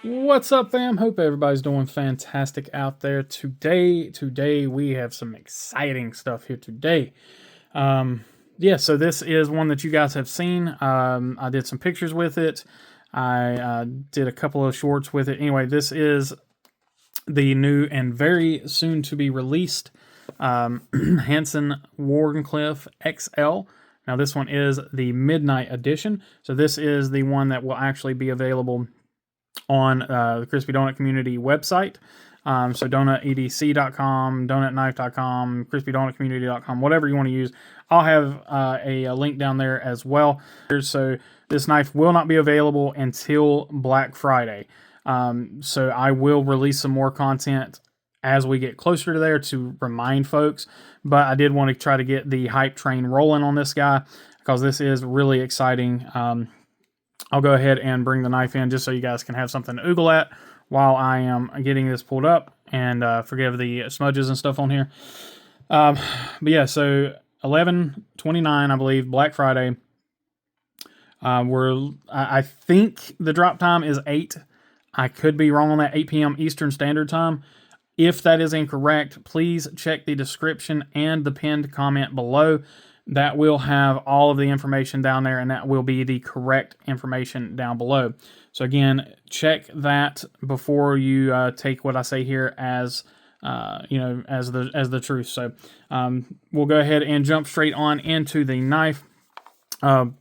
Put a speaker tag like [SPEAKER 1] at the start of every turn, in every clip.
[SPEAKER 1] What's up, fam? Hope everybody's doing fantastic out there today. We have some exciting stuff here today. Yeah, so this is one that you guys have seen. I did some pictures with it. I did a couple of shorts with it. Anyway, this is the new and very soon to be released Hanson W XL. Now, this one is the Midnight Edition. So this is the one that will actually be available on the Crispy Donut Community website. So BE.EDC.NC, DonutKnife.com, CrispyDonutCommunity.com, whatever you want to use. I'll have a link down there as well. So this knife will not be available until Black Friday. So I will release some more content as we get closer to there to remind folks. But I did want to try to get the hype train rolling on this guy because this is really exciting. I'll go ahead and bring the knife in just so you guys can have something to oogle at while I am getting this pulled up, and forgive the smudges and stuff on here. But yeah, so 11/29, I believe, Black Friday. I think the drop time is 8. I could be wrong on that, 8 p.m. Eastern Standard Time. If that is incorrect, please check the description and the pinned comment below. That will have all of the information down there, and that will be the correct information down below. So again, check that before you take what I say here as as the truth. So we'll go ahead and jump straight on into the knife.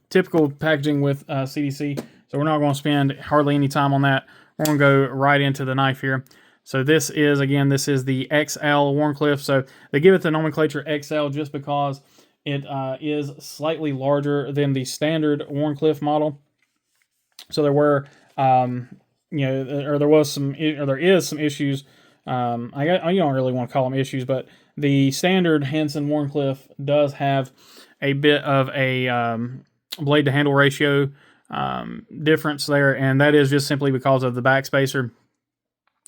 [SPEAKER 1] Typical packaging with CDC, so we're not going to spend hardly any time on that. We're going to go right into the knife here. So this is the XL Wharncliffe. So they give it the nomenclature XL just because it is slightly larger than the standard Wharncliffe model. So there were, there is some issues. You don't really want to call them issues, but the standard Hanson Wharncliffe does have a bit of a blade to handle ratio difference there, and that is just simply because of the backspacer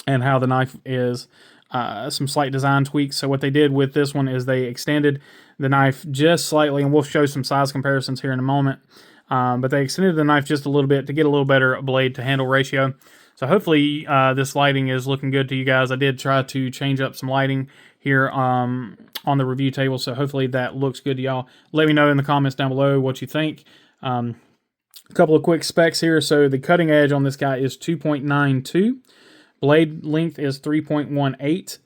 [SPEAKER 1] and how the knife is. Some slight design tweaks. So what they did with this one is they extended the knife just slightly, and we'll show some size comparisons here in a moment. But they extended the knife just a little bit to get a little better blade to handle ratio. So hopefully this lighting is looking good to you guys. I did try to change up some lighting here on the review table, so hopefully that looks good to y'all. Let me know in the comments down below what you think. A couple of quick specs here. So the cutting edge on this guy is 2.92. Blade length is 3.18.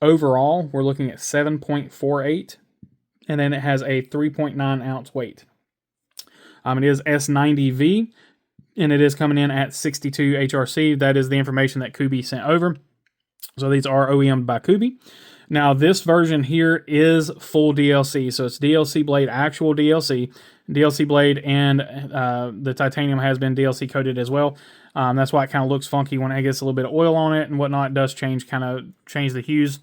[SPEAKER 1] Overall, we're looking at 7.48. And then it has a 3.9 ounce weight. It is S90V, and it is coming in at 62 HRC. That is the information that Kubi sent over. So these are OEM'd by Kubi. Now, this version here is full DLC. So it's DLC blade, actual DLC. DLC blade, and the titanium has been DLC coated as well. That's why it kind of looks funky when it gets a little bit of oil on it and whatnot. It does change the hues.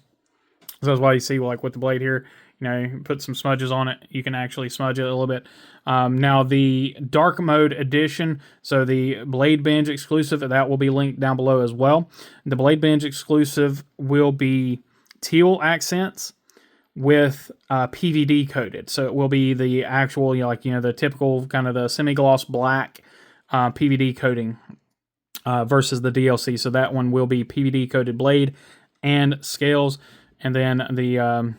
[SPEAKER 1] So that's why you see, like with the blade here, you put some smudges on it, you can actually smudge it a little bit. Now the dark mode edition, so the Blade Binge exclusive, that will be linked down below as well. The Blade Binge exclusive will be teal accents with PVD coated. So it will be the actual, the typical kind of the semi-gloss black PVD coating versus the DLC. So that one will be PVD coated blade and scales. And then the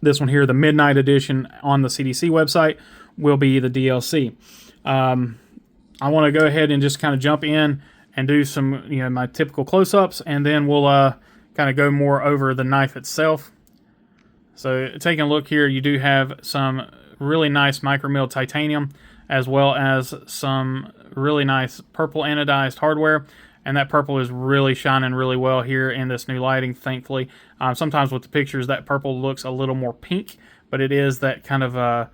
[SPEAKER 1] this one here, the Midnight Edition on the CDC website, will be the DLC. I want to go ahead and just kind of jump in and do some, my typical close-ups, and then we'll kind of go more over the knife itself. So taking a look here, you do have some really nice micro-milled titanium, as well as some really nice purple anodized hardware. And that purple is really shining really well here in this new lighting, thankfully. Sometimes with the pictures, that purple looks a little more pink, but it is that kind of,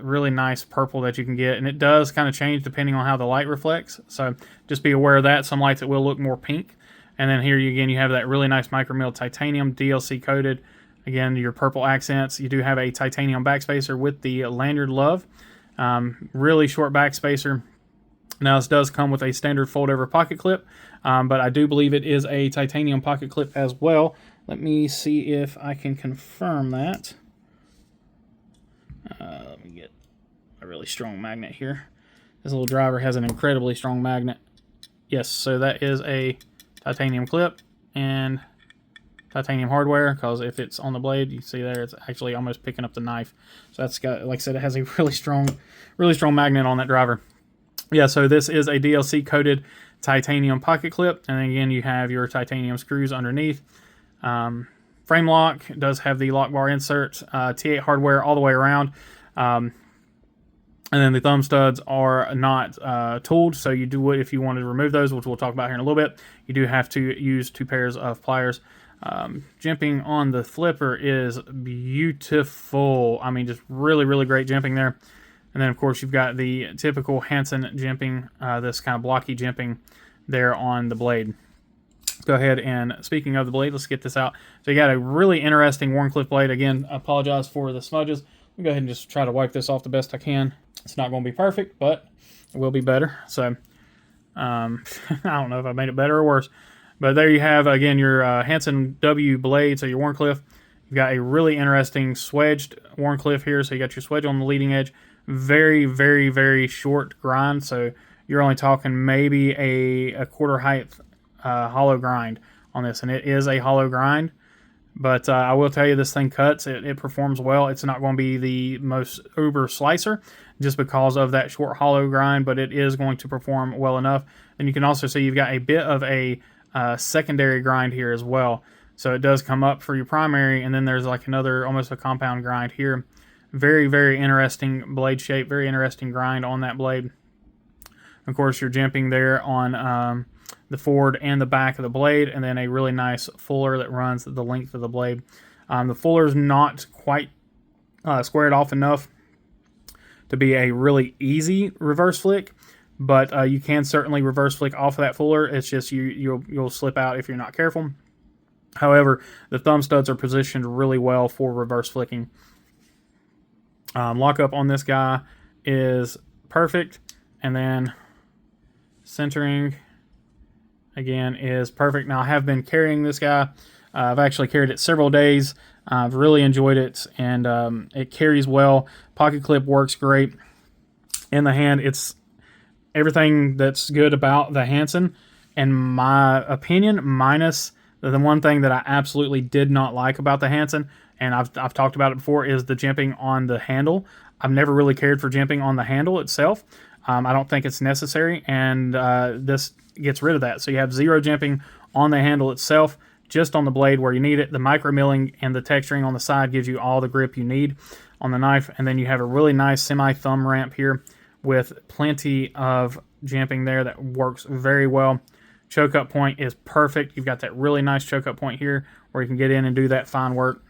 [SPEAKER 1] really nice purple that you can get. And it does kind of change depending on how the light reflects. So just be aware of that. Some lights it will look more pink. And then here you have that really nice micro-milled titanium, DLC coated. Again, your purple accents. You do have a titanium backspacer with the lanyard love. Really short backspacer. Now this does come with a standard fold-over pocket clip, but I do believe it is a titanium pocket clip as well. Let me see if I can confirm that. Let me get a really strong magnet here. This little driver has an incredibly strong magnet. Yes, so that is a titanium clip and titanium hardware, because if it's on the blade, you see there, it's actually almost picking up the knife. So that's got, like I said, it has a really strong magnet on that driver. Yeah, so this is a DLC coated titanium pocket clip, and then again you have your titanium screws underneath. Frame lock does have the lock bar insert, T8 hardware all the way around. And then the thumb studs are not tooled, so you do, if you wanted to remove those, which we'll talk about here in a little bit, you do have to use 2 pairs of pliers. Jimping on the flipper is beautiful. I mean, just really, really great jimping there. And then, of course, you've got the typical Hanson jimping, this kind of blocky jimping there on the blade. Let's go ahead and, speaking of the blade, let's get this out. So you got a really interesting Wharncliffe blade. Again, I apologize for the smudges. I'll go ahead and just try to wipe this off the best I can. It's not going to be perfect, but it will be better. So, I don't know if I made it better or worse. But there you have, again, your Hanson W blade, so your Wharncliffe. You've got a really interesting swedged Wharncliffe here. So you got your swedge on the leading edge. Very, very, very short grind. So you're only talking maybe a quarter height hollow grind on this. And it is a hollow grind. But I will tell you, this thing cuts. It performs well. It's not going to be the most uber slicer just because of that short hollow grind, but it is going to perform well enough. And you can also see you've got a bit of a secondary grind here as well. So it does come up for your primary, and then there's like another, almost a compound grind here. Very, very interesting blade shape, very interesting grind on that blade. Of course, you're jimping there on the forward and the back of the blade, and then a really nice fuller that runs the length of the blade. The fuller is not quite squared off enough to be a really easy reverse flick, but you can certainly reverse flick off of that fuller. It's just you'll slip out if you're not careful. However, the thumb studs are positioned really well for reverse flicking. Lockup on this guy is perfect, and then centering again is perfect. Now I have been carrying this guy. I've actually carried it several days. I've really enjoyed it, and it carries well. Pocket clip works great in the hand. It's everything that's good about the Hanson, in my opinion, minus the one thing that I absolutely did not like about the Hanson, and I've talked about it before, is the jimping on the handle. I've never really cared for jimping on the handle itself. I don't think it's necessary, and this gets rid of that. So you have zero jimping on the handle itself, just on the blade where you need it. The micro milling and the texturing on the side gives you all the grip you need on the knife, and then you have a really nice semi-thumb ramp here with plenty of jimping there that works very well. Choke up point is perfect. You've got that really nice choke up point here where you can get in and do that fine work.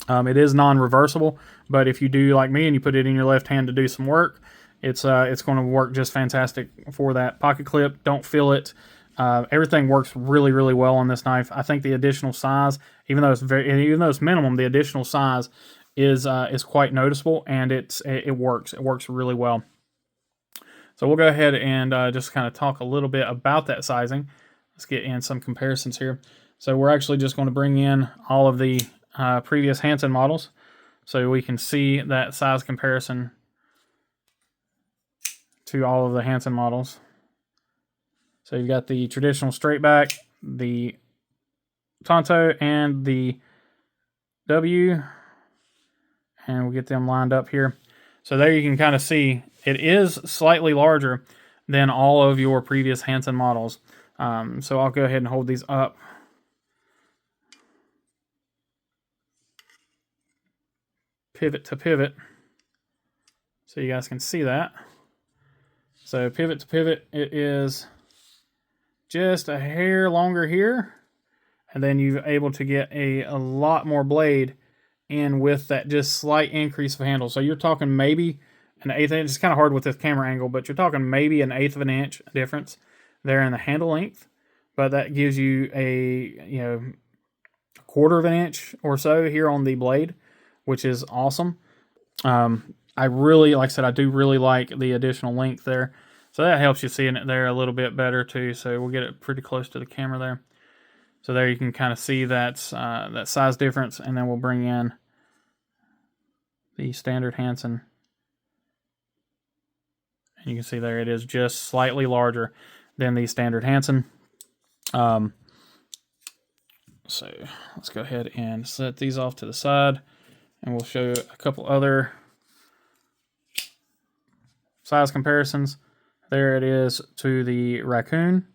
[SPEAKER 1] It is non-reversible, but if you do like me and you put it in your left hand to do some work, it's going to work just fantastic for that. Pocket clip, don't feel it. Everything works really, really well on this knife. I think the additional size, even though it's minimum, the additional size is quite noticeable, and it works. It works really well. So we'll go ahead and just kind of talk a little bit about that sizing. Let's get in some comparisons here. So we're actually just going to bring in all of the previous Hanson models so we can see that size comparison to all of the Hanson models. So you've got the traditional straight back, the Tonto, and the W, and we'll get them lined up here. So there you can kind of see it is slightly larger than all of your previous Hanson models. So I'll go ahead and hold these up. Pivot to pivot, so you guys can see that. So pivot to pivot, it is just a hair longer here, and then you're able to get a lot more blade in with that just slight increase of handle. So you're talking maybe an eighth inch. It's kind of hard with this camera angle, but you're talking maybe an eighth of an inch difference there in the handle length. But that gives you a quarter of an inch or so here on the blade, which is awesome. I really, like I said, I do really like the additional length there. So that helps you seeing it there a little bit better too. So we'll get it pretty close to the camera there. So there you can kind of see that size difference, and then we'll bring in the standard Hanson. And you can see there it is just slightly larger. than the standard Hanson. So let's go ahead and set these off to the side, and we'll show a couple other size comparisons. There it is to the Raccoon.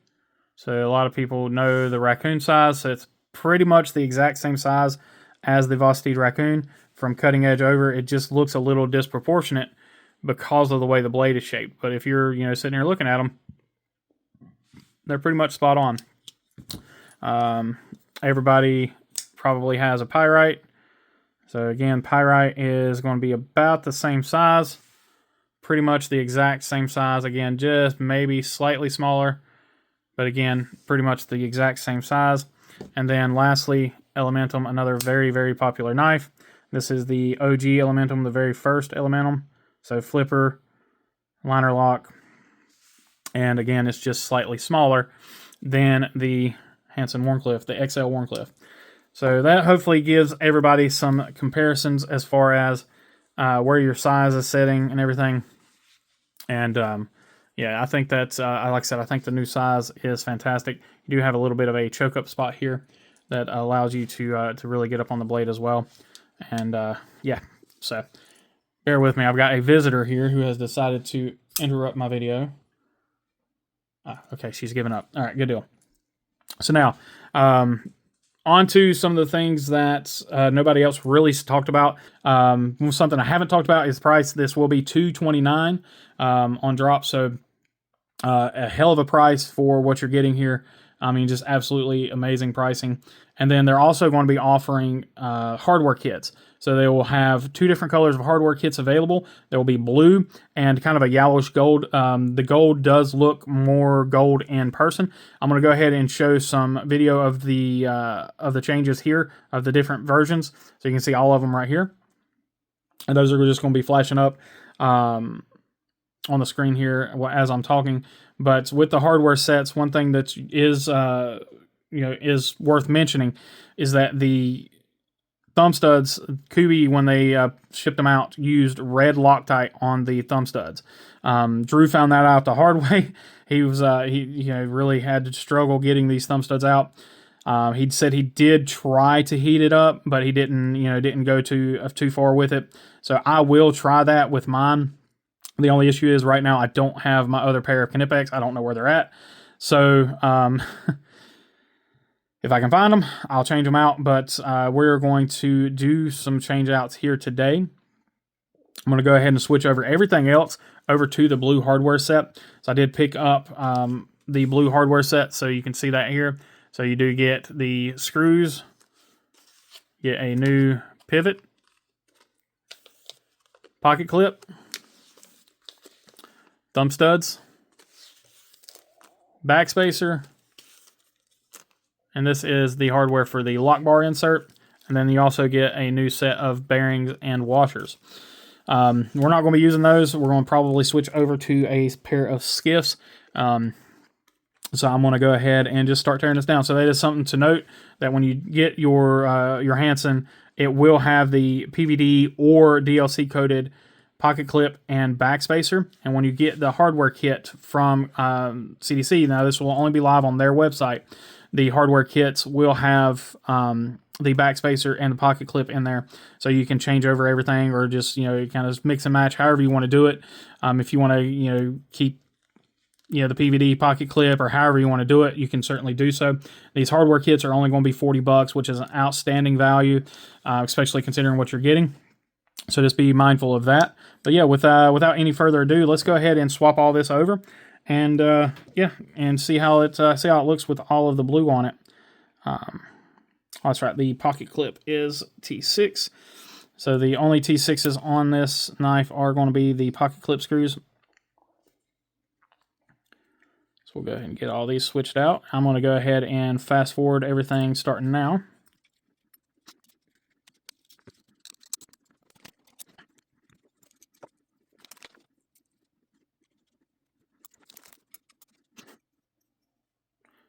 [SPEAKER 1] So a lot of people know the Raccoon size, so it's pretty much the exact same size as the Vosteed Raccoon. From cutting edge over, it just looks a little disproportionate because of the way the blade is shaped. But if you're, sitting here looking at them, they're pretty much spot on. Everybody probably has a pyrite. So again, pyrite is going to be about the same size, pretty much the exact same size. Again, just maybe slightly smaller, but again, pretty much the exact same size. And then lastly, Elementum, another very, very popular knife. This is the OG Elementum, the very first Elementum. So flipper, liner lock, and again, it's just slightly smaller than the Hanson Wharncliffe, the XL Wharncliffe. So that hopefully gives everybody some comparisons as far as where your size is setting and everything. And yeah, I think that's, like I said, I think the new size is fantastic. You do have a little bit of a choke up spot here that allows you to really get up on the blade as well. And yeah, so bear with me. I've got a visitor here who has decided to interrupt my video. Okay, she's given up. All right, good deal. So now, on to some of the things that nobody else really talked about. Something I haven't talked about is the price. This will be $229 on drop, so a hell of a price for what you're getting here. I mean, just absolutely amazing pricing. And then they're also going to be offering hardware kits. So they will have two different colors of hardware kits available. There will be blue and kind of a yellowish gold. The gold does look more gold in person. I'm going to go ahead and show some video of the changes here of the different versions. So you can see all of them right here. And those are just going to be flashing up on the screen here as I'm talking. But with the hardware sets, one thing that is is worth mentioning is that the thumb studs, Kubi, when they shipped them out, used red Loctite on the thumb studs. Drew found that out the hard way. He was he really had to struggle getting these thumb studs out. He said he did try to heat it up, but he didn't go too far with it. So I will try that with mine. The only issue is right now I don't have my other pair of Knipex. I don't know where they're at. So if I can find them, I'll change them out. But we're going to do some change outs here today. I'm going to go ahead and switch over everything else over to the blue hardware set. So I did pick up the blue hardware set, so you can see that here. So you do get the screws, get a new pivot, pocket clip, thumb studs, backspacer, and this is the hardware for the lock bar insert. And then you also get a new set of bearings and washers. We're not going to be using those. We're going to probably switch over to a pair of skiffs. So I'm going to go ahead and just start tearing this down. So that is something to note, that when you get your Hanson, it will have the PVD or DLC coated pocket clip and backspacer. And when you get the hardware kit from CDC, now this will only be live on their website, the hardware kits will have the backspacer and the pocket clip in there, so you can change over everything, or just kind of mix and match however you want to do it. If you want to keep the PVD pocket clip, or however you want to do it, you can certainly do so. These hardware kits are only going to be $40, which is an outstanding value, especially considering what you're getting. So just be mindful of that. But yeah, without any further ado, let's go ahead and swap all this over, and yeah, and see how it looks with all of the blue on it. Oh, that's right. The pocket clip is T6. So the only T6s on this knife are going to be the pocket clip screws. So we'll go ahead and get all these switched out. I'm going to go ahead and fast forward everything starting now.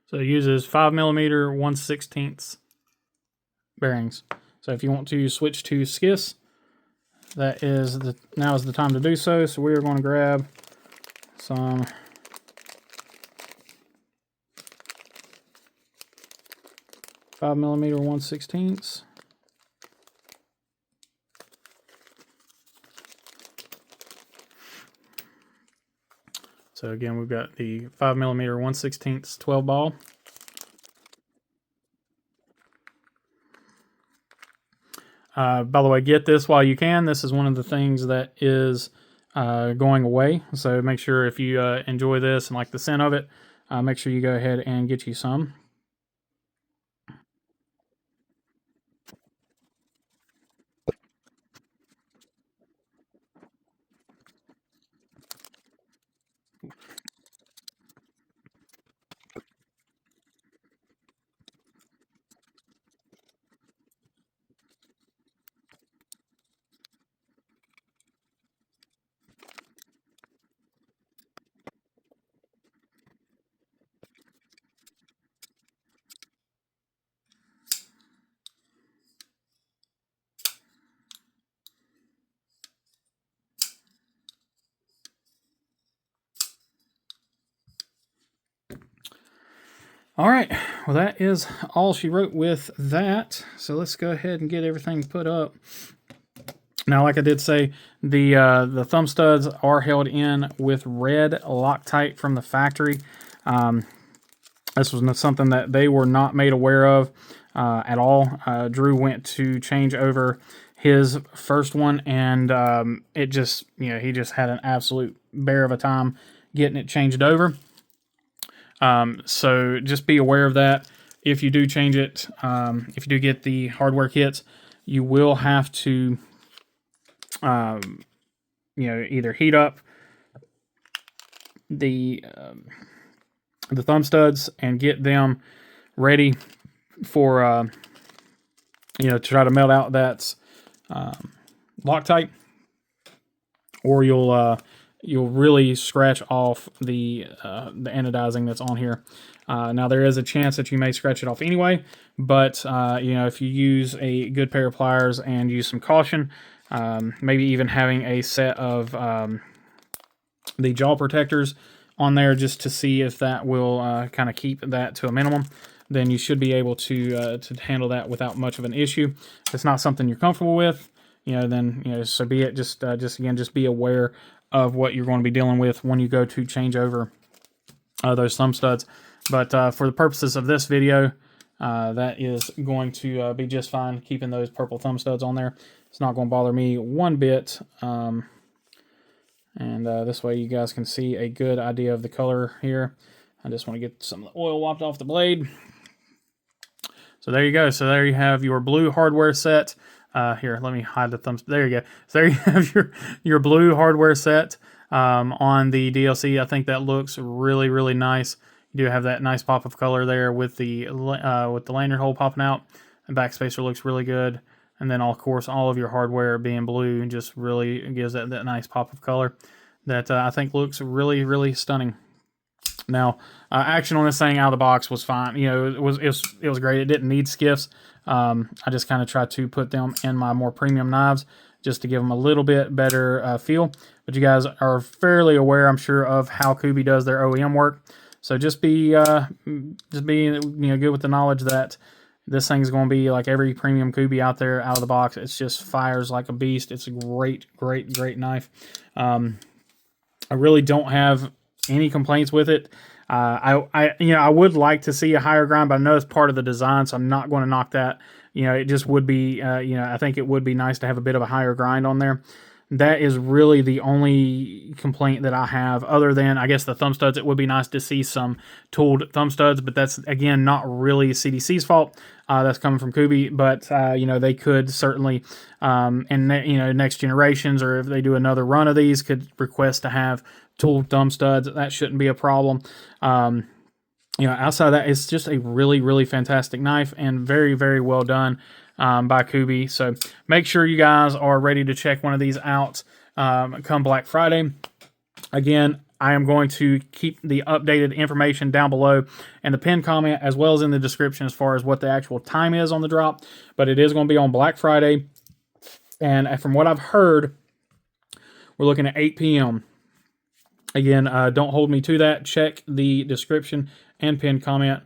[SPEAKER 1] So it uses 5mm 1/16 bearings. So if you want to switch to skiffs, now is the time to do so. So we are going to grab some 5mm 1/16. So again, we've got the 5mm 1/16 12 ball. By the way, get this while you can. This is one of the things that is going away. So make sure if you enjoy this and like the scent of it, make sure you go ahead and get you some. All right, well, that is all she wrote with that. So let's go ahead and get everything put up. Now, like I did say, the thumb studs are held in with red Loctite from the factory. This was something that they were not made aware of at all. Drew went to change over his first one, and it just, he just had an absolute bear of a time getting it changed over. So just be aware of that. If you do change it, if you do get the hardware kits, you will have to, either heat up the thumb studs and get them ready for, to try to melt out that Loctite, or you'll really scratch off the anodizing that's on here. Now, there is a chance that you may scratch it off anyway, but if you use a good pair of pliers and use some caution, maybe even having a set of the jaw protectors on there just to see if that will kind of keep that to a minimum, then you should be able to handle that without much of an issue. If it's not something you're comfortable with, then so be it. Just be aware of what you're going to be dealing with when you go to change over those thumb studs. But for the purposes of this video, that is going to be just fine, keeping those purple thumb studs on there. It's not going to bother me one bit. And this way you guys can see a good idea of the color here. I just want to get some of the oil wiped off the blade. So there you go. So there you have your blue hardware set. Here, let me hide the thumbs. There you go. So there you have your blue hardware set on the DLC. I think that looks really, really nice. You do have that nice pop of color there with the lanyard hole popping out. The backspacer looks really good. And then, of course, all of your hardware being blue just really gives that nice pop of color that I think looks really, really stunning. Now, action on this thing out of the box was fine. It was great. It didn't need skiffs. I just kind of tried to put them in my more premium knives just to give them a little bit better feel. But you guys are fairly aware, I'm sure, of how Kubey does their OEM work. So just be good with the knowledge that this thing is going to be like every premium Kubey out there out of the box. It just fires like a beast. It's a great, great, great knife. I really don't have any complaints with it. I would like to see a higher grind, but I know it's part of the design, so I'm not going to knock that. It just would be, I think it would be nice to have a bit of a higher grind on there. That is really the only complaint that I have, other than, I guess, the thumb studs. It would be nice to see some tooled thumb studs, but that's, again, not really CDC's fault. That's coming from Kubey, but, they could certainly, next generations, or if they do another run of these, could request to have tooled thumb studs. That shouldn't be a problem. Outside of that, it's just a really, really fantastic knife and very, very well done by Kubey. So make sure you guys are ready to check one of these out come Black Friday. Again, I am going to keep the updated information down below and the pinned comment, as well as in the description, as far as what the actual time is on the drop. But it is going to be on Black Friday. And from what I've heard, we're looking at 8 p.m. Again, don't hold me to that. Check the description and pinned comment.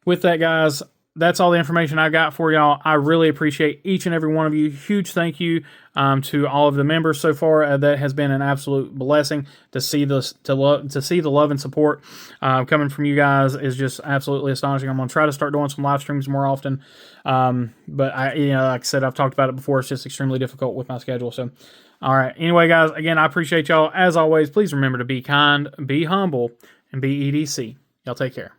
[SPEAKER 1] With that, guys, that's all the information I got for y'all. I really appreciate each and every one of you. Huge thank you to all of the members so far. That has been an absolute blessing to see this, to see the love and support coming from you guys is just absolutely astonishing. I'm going to try to start doing some live streams more often, but like I said, I've talked about it before. It's just extremely difficult with my schedule. So, all right. Anyway, guys, again, I appreciate y'all as always. Please remember to be kind, be humble, and be EDC. Y'all take care.